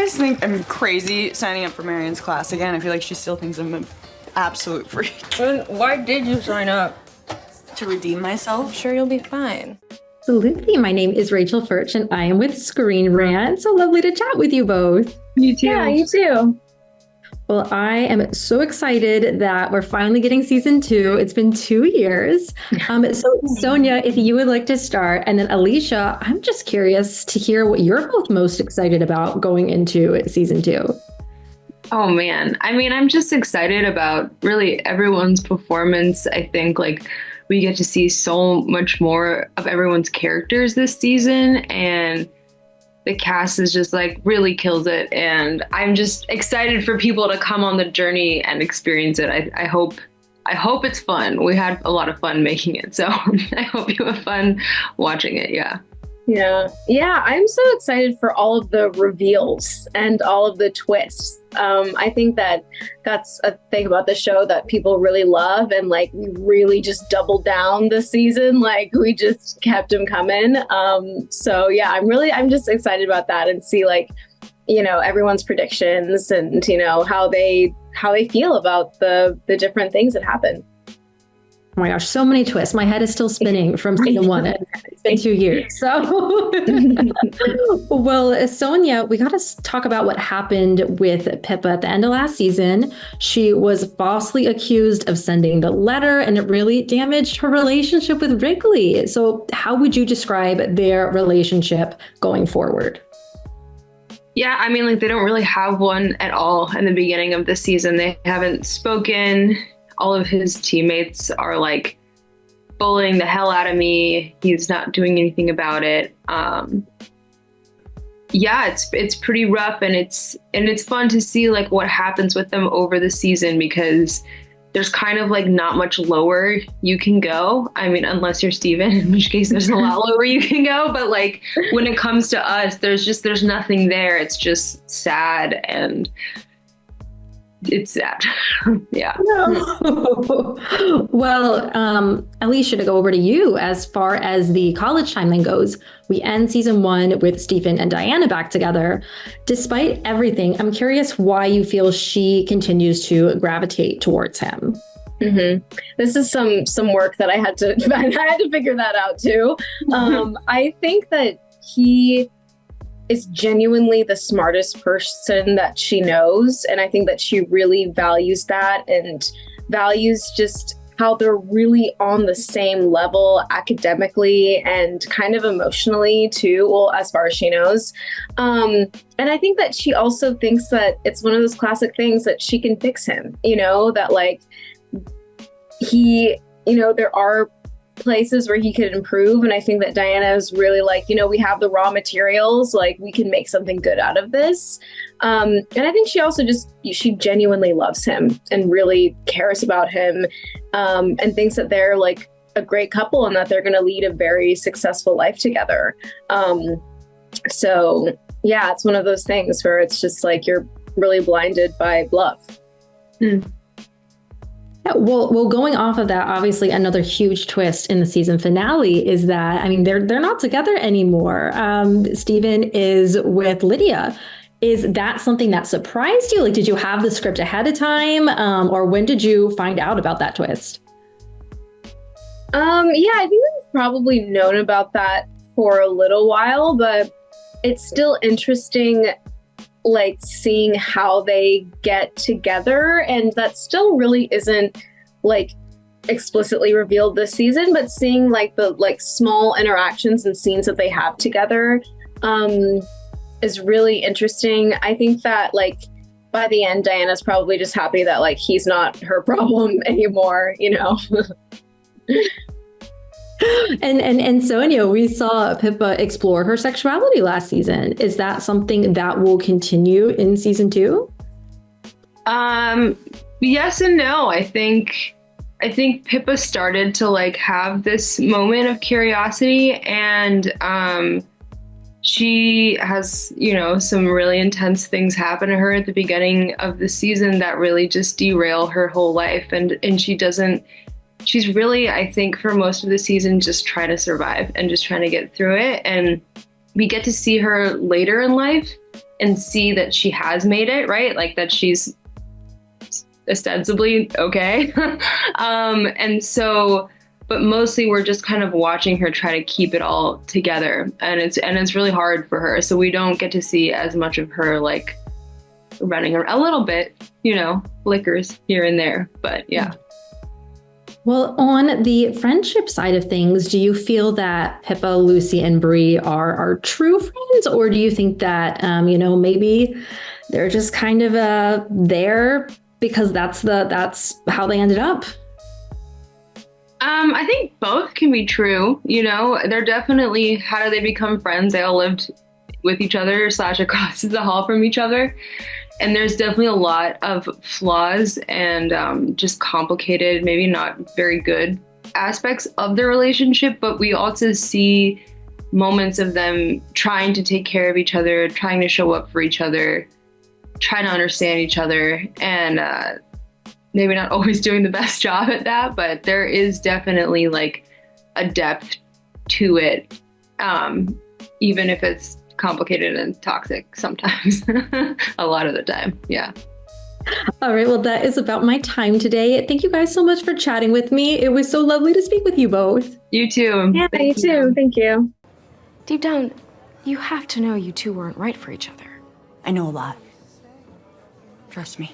guys think I'm crazy signing up for Marion's class again? I feel like she still thinks I'm an absolute freak. Why did you sign up? To redeem myself? I'm sure you'll be fine. Absolutely. My name is Rachel Furch and I am with Screen Rant. So lovely to chat with you both. You too. Yeah, you too. Well, I am so excited that we're finally getting season 2. It's been 2 years. So Sonia, if you would like to start, and then Alicia, I'm just curious to hear what you're both most excited about going into season 2. Oh man. I mean, I'm just excited about really everyone's performance. I think like we get to see so much more of everyone's characters this season, and the cast is just like really kills it. And I'm just excited for people to come on the journey and experience it. I hope it's fun. We had a lot of fun making it, so I hope you have fun watching it. Yeah, I'm so excited for all of the reveals and all of the twists. I think that that's a thing about the show that people really love, and like we really just doubled down this season. Like we just kept them coming. So yeah, I'm just excited about that, and see like, you know, everyone's predictions and, you know, how they feel about the different things that happen. Oh my gosh, so many twists. My head is still spinning from season 1. It's been 2 years. So, well, Sonia, we got to talk about what happened with Pippa at the end of last season. She was falsely accused of sending the letter, and it really damaged her relationship with Wrigley. So how would you describe their relationship going forward? Yeah, I mean, like they don't really have one at all in the beginning of the season. They haven't spoken. All of his teammates are like bullying the hell out of me. He's not doing anything about it. Yeah, it's pretty rough, and it's fun to see like what happens with them over the season, because there's kind of like not much lower you can go. I mean, unless you're Steven, in which case there's a lot lower you can go. But like when it comes to us, there's nothing there. It's just sad, and it's sad. Yeah. No. Well, Alicia, to go over to you, as far as the college timeline goes, we end season 1 with Stephen and Diana back together. Despite everything, I'm curious why you feel she continues to gravitate towards him. Mm-hmm. This is some work that I had to figure that out too. I think that he is genuinely the smartest person that she knows. And I think that she really values that, and values just how they're really on the same level academically and kind of emotionally too, well, as far as she knows. And I think that she also thinks that it's one of those classic things that she can fix him, you know, that like he, you know, there are places where he could improve. And I think that Diana is really like, you know, we have the raw materials, like we can make something good out of this. And I think she also she genuinely loves him and really cares about him, and thinks that they're like a great couple and that they're going to lead a very successful life together. So yeah, it's one of those things where it's just like you're really blinded by love. Yeah, well, going off of that, obviously another huge twist in the season finale is that, I mean, they're not together anymore. Stephen is with Lydia. Is that something that surprised you? Like, did you have the script ahead of time? Or when did you find out about that twist? Yeah, I think we've probably known about that for a little while, but it's still interesting, like seeing how they get together, and that still really isn't like explicitly revealed this season, but seeing like the like small interactions and scenes that they have together is really interesting. I think that like by the end, Diana's probably just happy that like he's not her problem anymore, you know. And Sonia, we saw Pippa explore her sexuality last season. Is that something that will continue in season 2? Yes and no. I think Pippa started to like have this moment of curiosity, and she has, you know, some really intense things happen to her at the beginning of the season that really just derail her whole life, and she's really, I think, for most of the season, just trying to survive and just trying to get through it. And we get to see her later in life and see that she has made it, right? Like that she's ostensibly okay. And so, but mostly we're just kind of watching her try to keep it all together. And it's really hard for her. So we don't get to see as much of her like running a little bit, you know, flickers here and there. But yeah. Well, on the friendship side of things, do you feel that Pippa, Lucy, and Bree are true friends, or do you think that maybe they're just kind of there because that's how they ended up? I think both can be true. You know, they're definitely, how do they become friends? They all lived with each other / across the hall from each other. And there's definitely a lot of flaws and just complicated, maybe not very good aspects of the relationship. But we also see moments of them trying to take care of each other, trying to show up for each other, trying to understand each other, and maybe not always doing the best job at that. But there is definitely like a depth to it, even if it's complicated and toxic sometimes. A lot of the time. Yeah. All right. Well, that is about my time today. Thank you guys so much for chatting with me. It was so lovely to speak with you both. You too. Yeah, you too. Thank you. Deep down, you have to know you two weren't right for each other. I know a lot. Trust me.